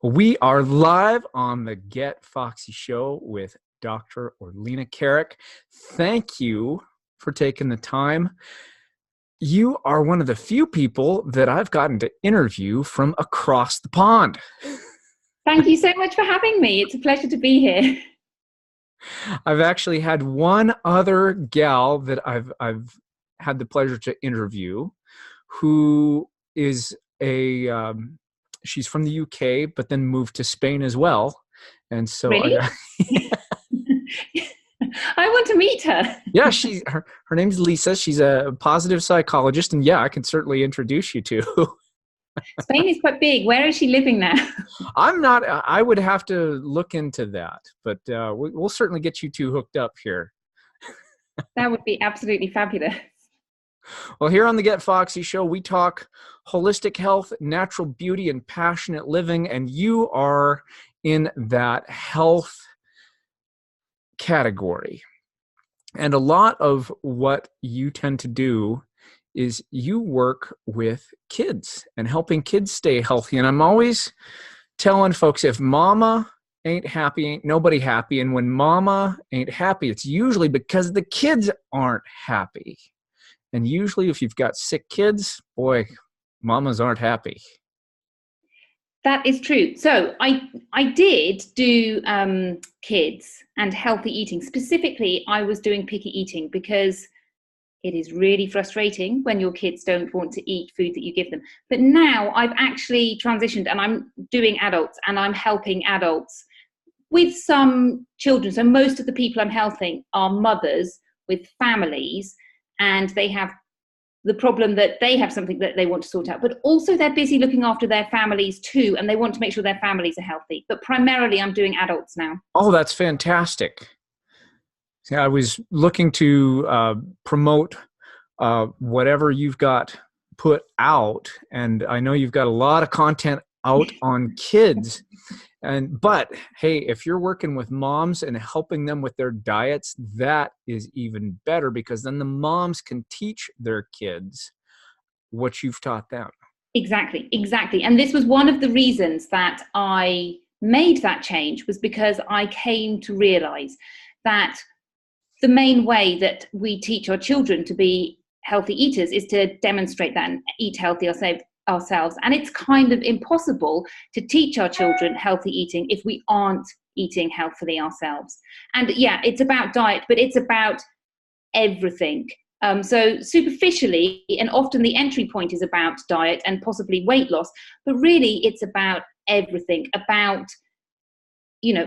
We are live on the Get Foxy show with Dr. Orlena Kerek. Thank you for taking the time. You are one of the few people that I've gotten to interview from across the pond. Thank you so much for having me. It's a pleasure to be here. I've actually had one other gal that I've had the pleasure to interview who is she's from the UK, but then moved to Spain as well. And so Really? I want to meet her. Yeah, her name's Lisa. She's a positive psychologist, and yeah, I can certainly introduce you to. Spain is quite big. Where is she living now? I'm not. I would have to look into that, but we'll certainly get you two hooked up here. That would be absolutely fabulous. Well, here on the Get Foxy show, we talk holistic health, natural beauty, and passionate living, and you are in that health category. And a lot of what you tend to do is you work with kids and helping kids stay healthy. And I'm always telling folks, if mama ain't happy, ain't nobody happy. And when mama ain't happy, it's usually because the kids aren't happy. And usually if you've got sick kids, boy, mamas aren't happy. That is true. So I did do kids and healthy eating. Specifically, I was doing picky eating because it is really frustrating when your kids don't want to eat food that you give them. But now I've actually transitioned and I'm doing adults and I'm helping adults with some children. So most of the people I'm helping are mothers with families, and they have the problem that they have something that they want to sort out, but also they're busy looking after their families too, and they want to make sure their families are healthy. But primarily I'm doing adults now. Oh, that's fantastic. See, I was looking to promote whatever you've got put out, and I know you've got a lot of content out on kids. But hey, if you're working with moms and helping them with their diets, that is even better, because then the moms can teach their kids what you've taught them. Exactly. And this was one of the reasons that I made that change, was because I came to realize that the main way that we teach our children to be healthy eaters is to demonstrate that and eat healthy ourselves. And it's kind of impossible to teach our children healthy eating if we aren't eating healthily ourselves. And yeah, it's about diet, but it's about everything. So superficially, and often the entry point is about diet and possibly weight loss, but really it's about everything, about,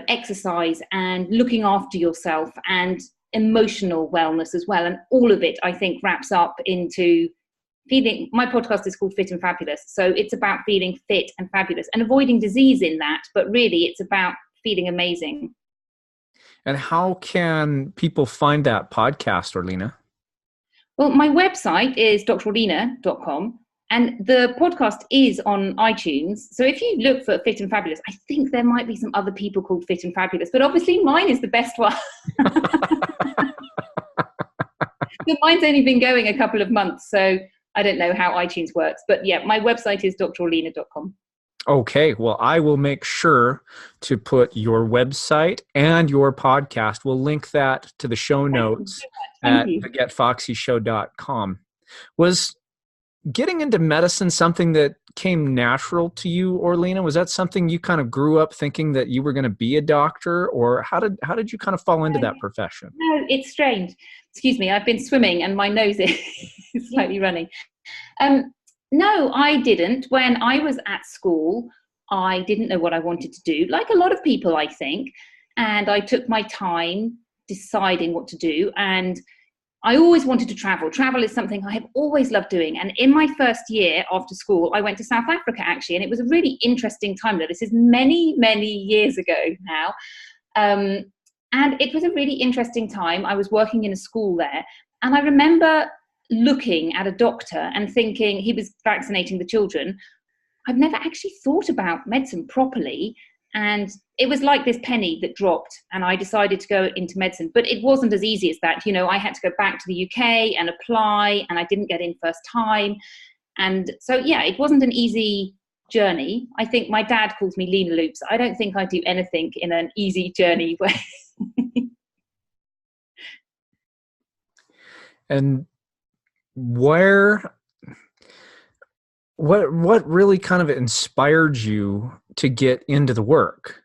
exercise and looking after yourself and emotional wellness as well. And all of it, I think, wraps up into feeling. My podcast is called Fit and Fabulous. So it's about feeling fit and fabulous and avoiding disease in that. But really, it's about feeling amazing. And how can people find that podcast, Orlena? Well, my website is drorlena.com. And the podcast is on iTunes. So if you look for Fit and Fabulous, I think there might be some other people called Fit and Fabulous, but obviously mine is the best one. So mine's only been going a couple of months, so I don't know how iTunes works. But yeah, my website is drorlena.com. Okay, well, I will make sure to put your website and your podcast. We'll link that to the show notes at thegetfoxyshow.com. Was getting into medicine something that came natural to you, Orlena? Was that something you kind of grew up thinking that you were going to be a doctor, or how did you kind of fall into that profession? No, it's strange. Excuse me, I've been swimming and my nose is slightly running. No, I didn't. When I was at school, I didn't know what I wanted to do, like a lot of people, I think. And I took my time deciding what to do. And I always wanted to travel. Travel is something I have always loved doing. And in my first year after school, I went to South Africa, actually. And it was a really interesting time there. This is many, many years ago now. And it was a really interesting time. I was working in a school there. And I remember looking at a doctor and thinking, he was vaccinating the children. I've never actually thought about medicine properly. And it was like this penny that dropped, and I decided to go into medicine. But it wasn't as easy as that. I had to go back to the UK and apply, and I didn't get in first time. And so, yeah, it wasn't an easy journey. I think my dad calls me Lena Loops. I don't think I do anything in an easy journey way. And where what really kind of inspired you to get into the work?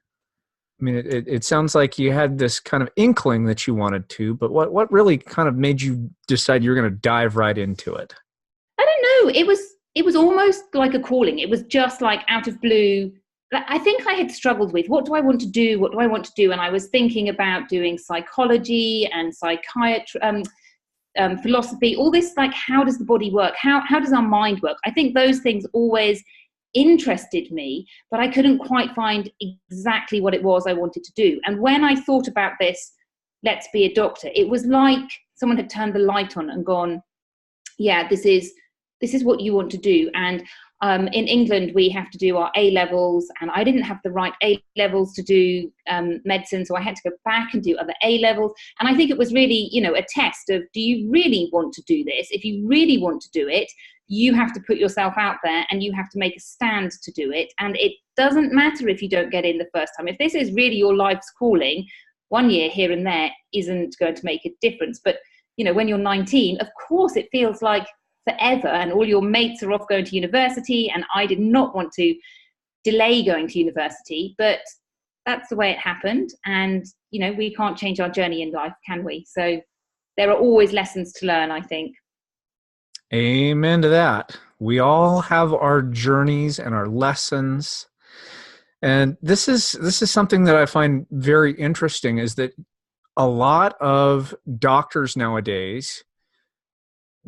I mean, it sounds like you had this kind of inkling that you wanted to, but what really kind of made you decide you're going to dive right into it? I don't know. It was almost like a calling. It was just like out of blue. I think I had struggled with, what do I want to do? What do I want to do? And I was thinking about doing psychology and psychiatry, philosophy, all this, like, how does the body work? How does our mind work? I think those things always interested me, but I couldn't quite find exactly what it was I wanted to do. And when I thought about this, let's be a doctor, it was like someone had turned the light on and gone, yeah, this is what you want to do. And in England, we have to do our A levels, and I didn't have the right A levels to do medicine, so I had to go back and do other A levels. And I think it was really, a test of, do you really want to do this? If you really want to do it, you have to put yourself out there and you have to make a stand to do it. And it doesn't matter if you don't get in the first time. If this is really your life's calling, 1 year here and there isn't going to make a difference. But, when you're 19, of course it feels like forever, and all your mates are off going to university, and I did not want to delay going to university, but that's the way it happened. And we can't change our journey in life, can we? So there are always lessons to learn, I think. Amen to that. We all have our journeys and our lessons. And this is something that I find very interesting, is that a lot of doctors nowadays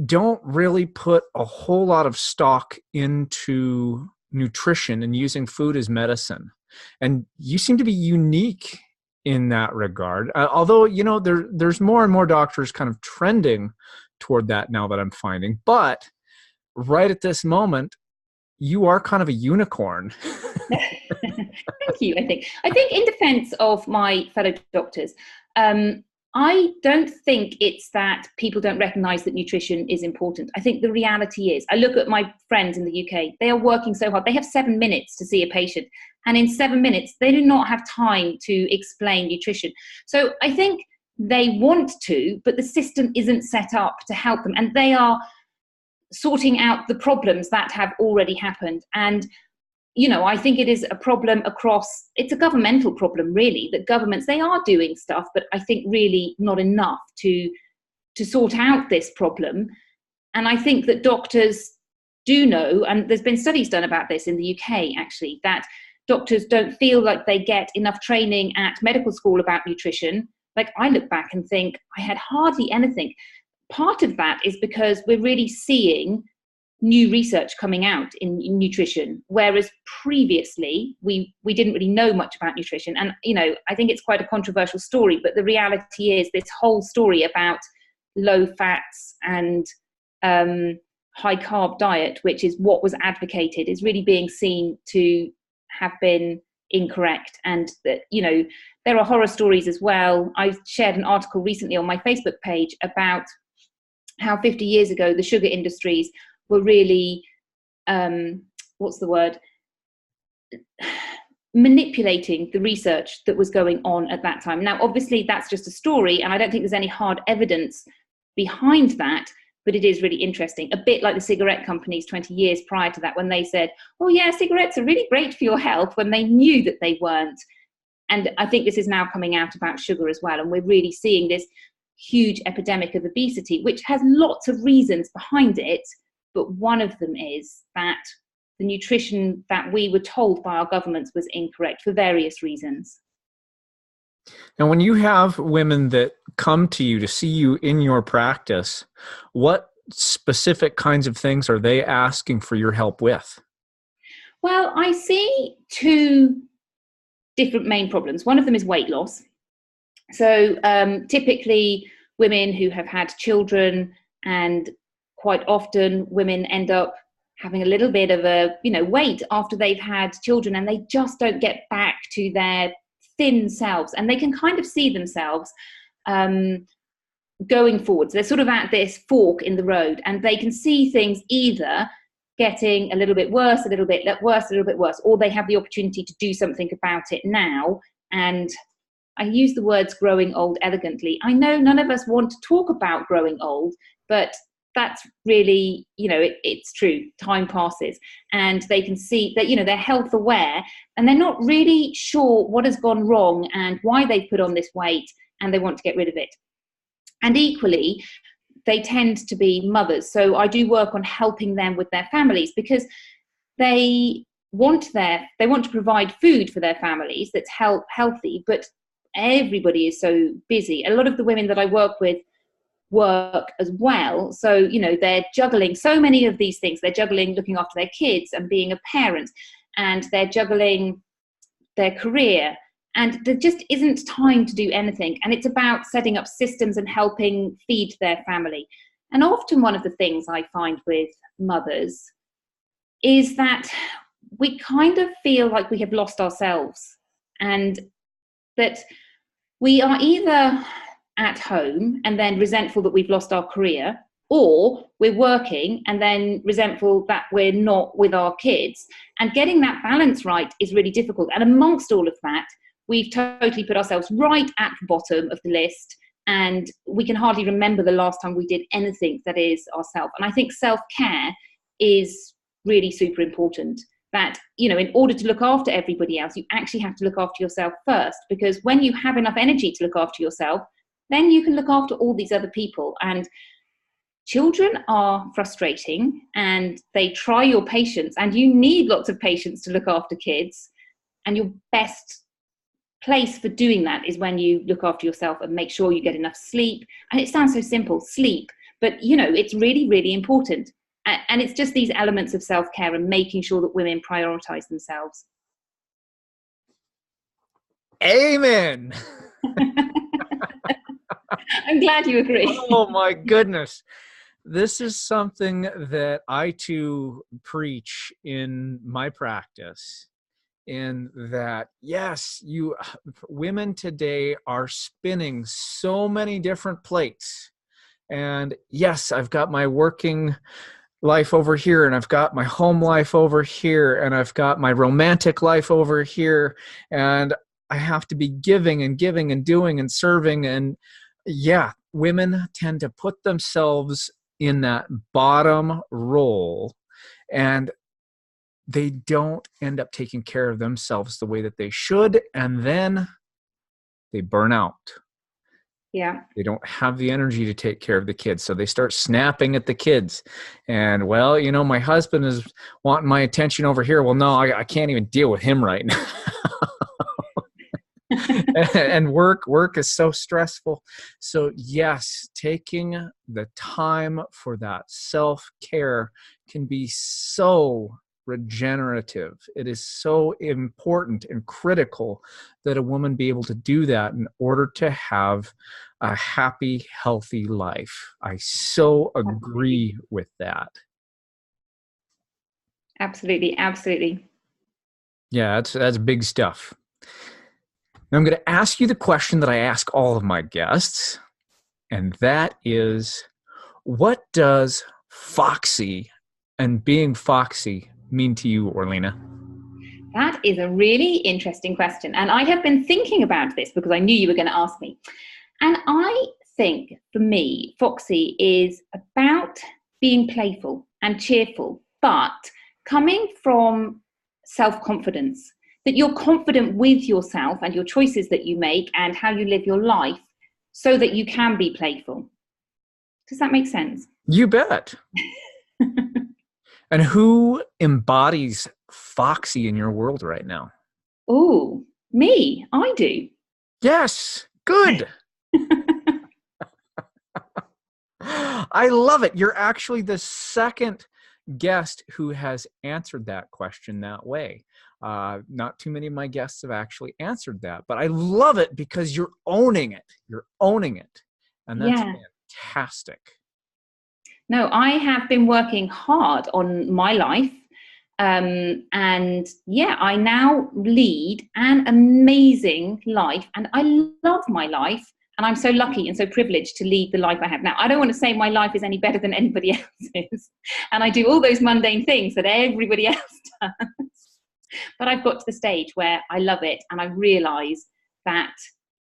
don't really put a whole lot of stock into nutrition and using food as medicine. And you seem to be unique in that regard. Although, there's more and more doctors kind of trending toward that now that I'm finding. But right at this moment, you are kind of a unicorn. Thank you. I think in defense of my fellow doctors, I don't think it's that people don't recognize that nutrition is important. I think the reality is, I look at my friends in the UK, they are working so hard. They have 7 minutes to see a patient. And in 7 minutes, they do not have time to explain nutrition. So I think they want to, but the system isn't set up to help them. And they are sorting out the problems that have already happened. And I think it is a problem it's a governmental problem, really, that governments, they are doing stuff, but I think really not enough to sort out this problem. And I think that doctors do know, and there's been studies done about this in the UK, actually, that doctors don't feel like they get enough training at medical school about nutrition. Like, I look back and think I had hardly anything. Part of that is because we're really seeing new research coming out in nutrition, whereas previously we didn't really know much about nutrition. And I think it's quite a controversial story, but the reality is this whole story about low fats and high carb diet, which is what was advocated, is really being seen to have been incorrect. And that there are horror stories as well. I shared an article recently on my Facebook page about how 50 years ago the sugar industries were really, manipulating the research that was going on at that time. Now, obviously, that's just a story, and I don't think there's any hard evidence behind that, but it is really interesting. A bit like the cigarette companies 20 years prior to that, when they said, oh yeah, cigarettes are really great for your health, when they knew that they weren't. And I think this is now coming out about sugar as well, and we're really seeing this huge epidemic of obesity, which has lots of reasons behind it. But one of them is that the nutrition that we were told by our governments was incorrect for various reasons. Now, when you have women that come to you to see you in your practice, what specific kinds of things are they asking for your help with? Well, I see two different main problems. One of them is weight loss. So typically women who have had children, and quite often women end up having a little bit of a, weight after they've had children, and they just don't get back to their thin selves, and they can kind of see themselves going forwards. They're sort of at this fork in the road, and they can see things either getting a little bit worse, a little bit worse, a little bit worse, or they have the opportunity to do something about it now. And I use the words growing old elegantly. I know none of us want to talk about growing old, but that's really, it's true. Time passes and they can see that, they're health aware and they're not really sure what has gone wrong and why they've put on this weight and they want to get rid of it. And equally, they tend to be mothers. So I do work on helping them with their families because they want to provide food for their families that's healthy, but everybody is so busy. A lot of the women that I work with work as well. So, they're juggling so many of these things. They're juggling looking after their kids and being a parent, and they're juggling their career. And there just isn't time to do anything. And it's about setting up systems and helping feed their family. And often one of the things I find with mothers is that we kind of feel like we have lost ourselves, and that we are either at home and then resentful that we've lost our career, or we're working and then resentful that we're not with our kids. And getting that balance right is really difficult. And amongst all of that, we've totally put ourselves right at the bottom of the list, and we can hardly remember the last time we did anything that is ourselves. And I think self-care is really super important. That, in order to look after everybody else, you actually have to look after yourself first, because when you have enough energy to look after yourself, then you can look after all these other people. And children are frustrating and they try your patience, and you need lots of patience to look after kids. And your best place for doing that is when you look after yourself and make sure you get enough sleep. And it sounds so simple, sleep, but it's really, really important. And it's just these elements of self-care and making sure that women prioritize themselves. Amen. I'm glad you agree. Oh my goodness. This is something that I too preach in my practice, in that, yes, women today are spinning so many different plates. And yes, I've got my working life over here, and I've got my home life over here, and I've got my romantic life over here, and I have to be giving and doing and serving. And yeah, women tend to put themselves in that bottom role, and they don't end up taking care of themselves the way that they should, and then they burn out. Yeah. They don't have the energy to take care of the kids. So they start snapping at the kids. And, well, my husband is wanting my attention over here. Well, no, I can't even deal with him right now. And work is so stressful. So yes, taking the time for that self-care can be so regenerative. It is so important and critical that a woman be able to do that in order to have a happy, healthy life. I so agree with that. Absolutely. Absolutely. Yeah, that's big stuff. Now I'm going to ask you the question that I ask all of my guests, and that is, what does Foxy and being Foxy mean to you, Orlena? That is a really interesting question. And I have been thinking about this because I knew you were going to ask me. And I think, for me, Foxy is about being playful and cheerful, but coming from self-confidence, that you're confident with yourself and your choices that you make and how you live your life so that you can be playful. Does that make sense? You bet. And who embodies Foxy in your world right now? Oh, me. I do. Yes. Good. I love it. You're actually the second guest who has answered that question that way. Not too many of my guests have actually answered that, but I love it because you're owning it. You're owning it. And that's fantastic. No, I have been working hard on my life. And yeah, I now lead an amazing life, and I love my life, And I'm so lucky and so privileged to lead the life I have now. I don't want to say my life is any better than anybody else's. And I do all those mundane things that everybody else does. But I've got to the stage where I love it and I realize that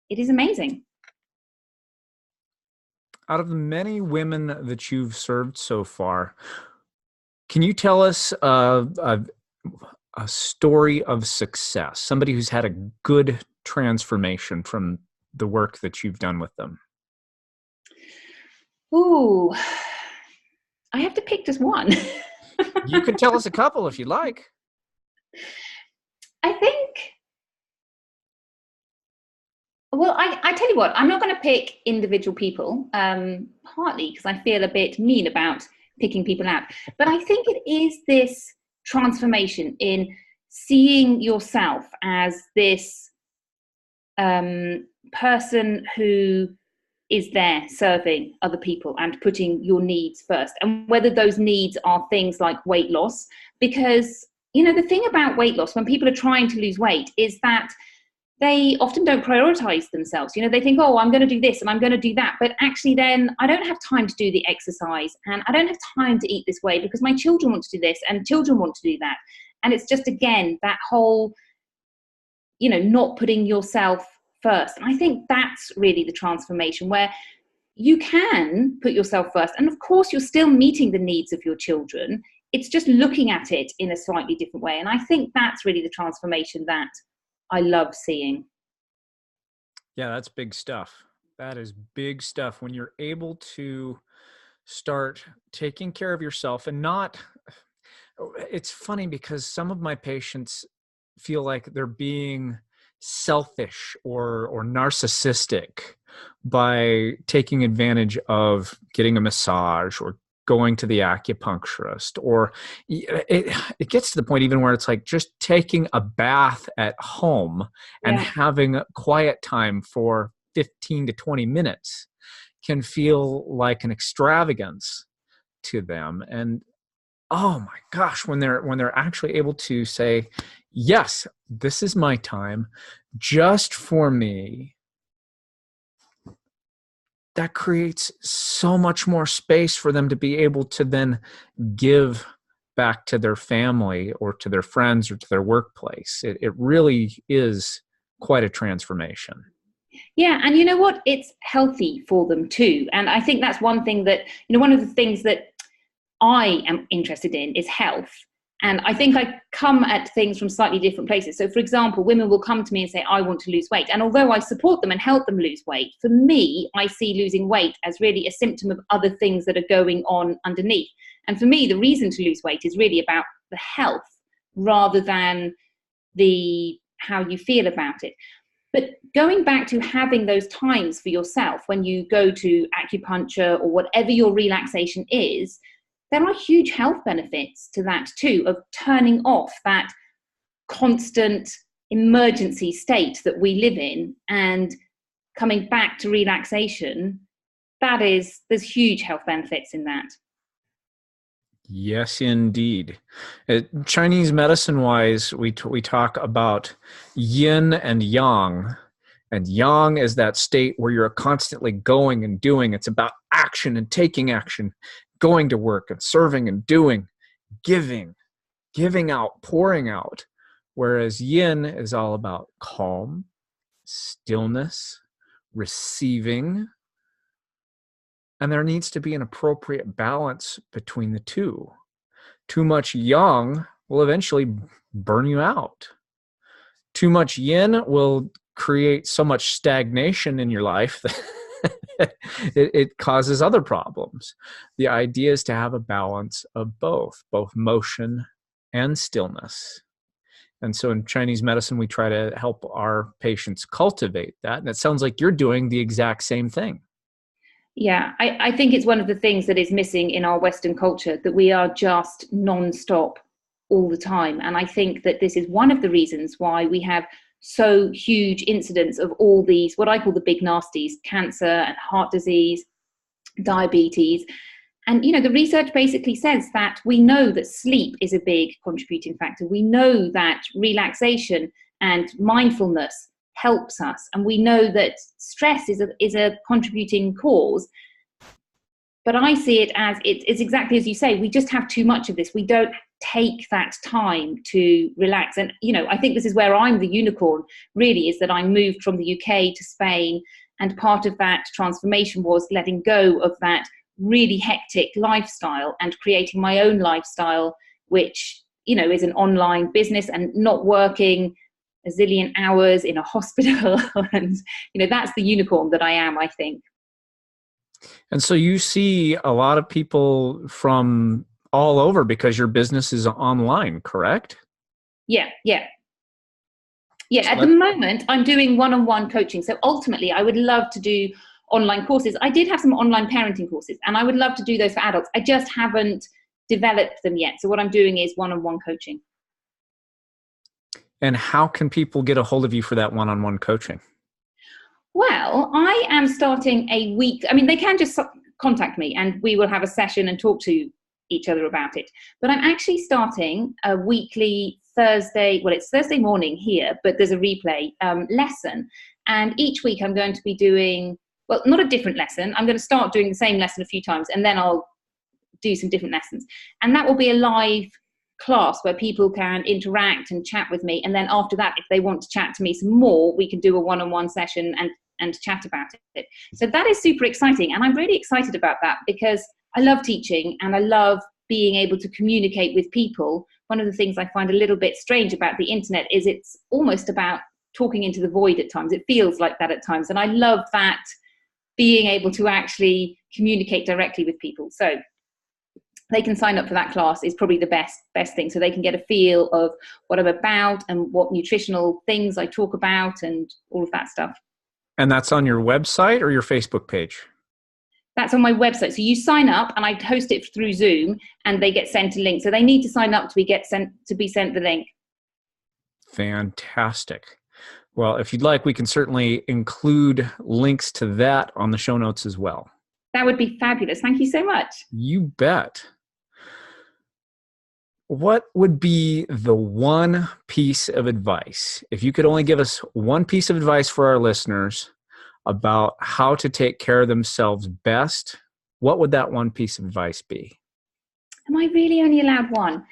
it is amazing. Out of the many women that you've served so far, can you tell us a story of success? Somebody who's had a good transformation from the work that you've done with them? Ooh, I have to pick just one. You can tell us a couple if you like. I think, well, I tell you what, I'm not going to pick individual people, partly because I feel a bit mean about picking people out. But I think it is this transformation in seeing yourself as this person who is there serving other people and putting your needs first, and whether those needs are things like weight loss. Because, you know, the thing about weight loss when people are trying to lose weight is that they often don't prioritize themselves. You know, they think, oh, I'm going to do this and I'm going to do that. But actually then I don't have time to do the exercise and I don't have time to eat this way because my children want to do this and children want to do that. And it's just, again, that whole, you know, not putting yourself first. And I think that's really the transformation where you can put yourself first. And of course, you're still meeting the needs of your children. It's just looking at it in a slightly different way. And I think that's really the transformation that I love seeing. Yeah, that's big stuff. That is big stuff when you're able to start taking care of yourself and not. It's funny because some of my patients feel like they're being selfish or narcissistic by taking advantage of getting a massage or going to the acupuncturist, or it gets to the point even where it's like just taking a bath at home and Yeah. having quiet time for 15 to 20 minutes can feel like an extravagance to them. And oh my gosh, when they're actually able to say, yes, this is my time just for me, that creates so much more space for them to be able to then give back to their family or to their friends or to their workplace. It really is quite a transformation. Yeah, and you know what? It's healthy for them too. And I think that's one thing that, you know, one of the things that I am interested in is health. And I think I come at things from slightly different places. So, for example, women will come to me and say, I want to lose weight. And although I support them and help them lose weight, for me, I see losing weight as really a symptom of other things that are going on underneath. And for me, the reason to lose weight is really about the health rather than the how you feel about it. But going back to having those times for yourself when you go to acupuncture or whatever your relaxation is, there are huge health benefits to that too, of turning off that constant emergency state that we live in and coming back to relaxation. There's huge health benefits in that. Yes, indeed. Chinese medicine-wise, we talk about yin and yang. And yang is that state where you're constantly going and doing. It's about action and taking action, going to work and serving and doing, giving out, pouring out. Whereas yin is all about calm, stillness, receiving. And there needs to be an appropriate balance between the two. Too much yang will eventually burn you out. Too much yin will create so much stagnation in your life that it causes other problems. The idea is to have a balance of both motion and stillness. And so in Chinese medicine, we try to help our patients cultivate that. And it sounds like you're doing the exact same thing. Yeah, I think it's one of the things that is missing in our Western culture, that we are just non-stop all the time. And I think that this is one of the reasons why we have so huge incidents of all these, what I call the big nasties, cancer and heart disease, diabetes. And, you know, the research basically says that we know that sleep is a big contributing factor. We know that relaxation and mindfulness helps us. And we know that stress is a contributing cause. But I see it as it's exactly as you say, we just have too much of this. We don't take that time to relax. And, I think this is where I'm the unicorn, really, is that I moved from the UK to Spain. And part of that transformation was letting go of that really hectic lifestyle and creating my own lifestyle, which, is an online business and not working a zillion hours in a hospital. And, that's the unicorn that I am, I think. And so you see a lot of people from all over because your business is online, correct? Yeah. At the moment, I'm doing one-on-one coaching. So ultimately, I would love to do online courses. I did have some online parenting courses, and I would love to do those for adults. I just haven't developed them yet. So what I'm doing is one-on-one coaching. And how can people get a hold of you for that one-on-one coaching? Well, I am starting a week. I mean, they can just contact me and we will have a session and talk to each other about it. But I'm actually starting a weekly Thursday. Well, it's Thursday morning here, but there's a replay lesson. And each week I'm going to be doing, well, not a different lesson. I'm going to start doing the same lesson a few times and then I'll do some different lessons. And that will be a live class where people can interact and chat with me. And then after that, if they want to chat to me some more, we can do a one-on-one session and chat about it. So that is super exciting. And I'm really excited about that because I love teaching and I love being able to communicate with people. One of the things I find a little bit strange about the internet is it's almost about talking into the void at times. It feels like that at times. And I love that, being able to actually communicate directly with people. So they can sign up for that class is probably the best thing. So they can get a feel of what I'm about and what nutritional things I talk about and all of that stuff. And that's on your website or your Facebook page? That's on my website. So you sign up and I host it through Zoom and they get sent a link. So they need to sign up to be sent the link. Fantastic. Well, if you'd like, we can certainly include links to that on the show notes as well. That would be fabulous. Thank you so much. You bet. What would be the one piece of advice, if you could only give us one piece of advice for our listeners about how to take care of themselves best, what would that one piece of advice be? Am I really only allowed one?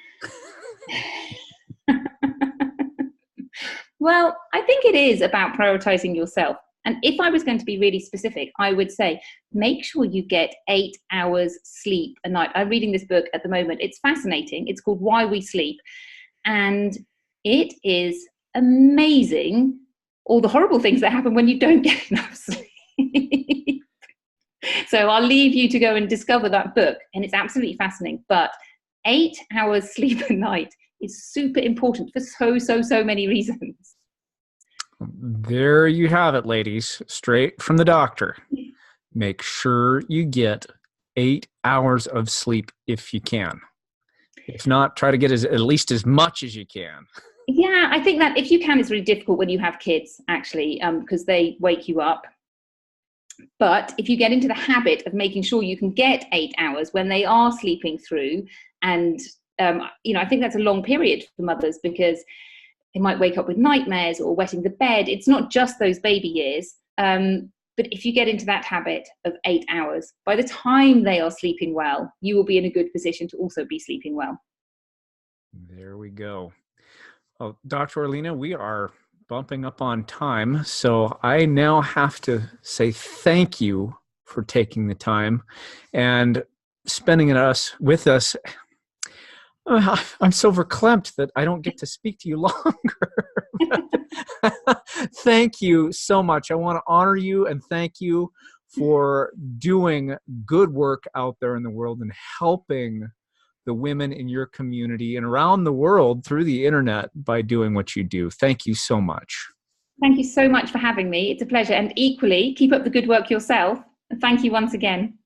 Well, I think it is about prioritizing yourself. And if I was going to be really specific, I would say, make sure you get 8 hours sleep a night. I'm reading this book at the moment. It's fascinating. It's called Why We Sleep. And it is amazing, all the horrible things that happen when you don't get enough sleep. So I'll leave you to go and discover that book. And it's absolutely fascinating. But 8 hours sleep a night is super important for so many reasons. There you have it, ladies, straight from the doctor. Make sure you get 8 hours of sleep if you can. If not, try to get at least as much as you can. Yeah, I think that if you can, it's really difficult when you have kids, actually, because they wake you up. But if you get into the habit of making sure you can get 8 hours when they are sleeping through, and, I think that's a long period for mothers because they might wake up with nightmares or wetting the bed. It's not just those baby years. But if you get into that habit of 8 hours, by the time they are sleeping well, you will be in a good position to also be sleeping well. There we go. Well, Dr. Orlena, we are bumping up on time. So I now have to say thank you for taking the time and spending it with us. I'm so verklempt that I don't get to speak to you longer. Thank you so much. I want to honor you and thank you for doing good work out there in the world and helping the women in your community and around the world through the internet by doing what you do. Thank you so much. Thank you so much for having me. It's a pleasure. And equally, keep up the good work yourself. And thank you once again.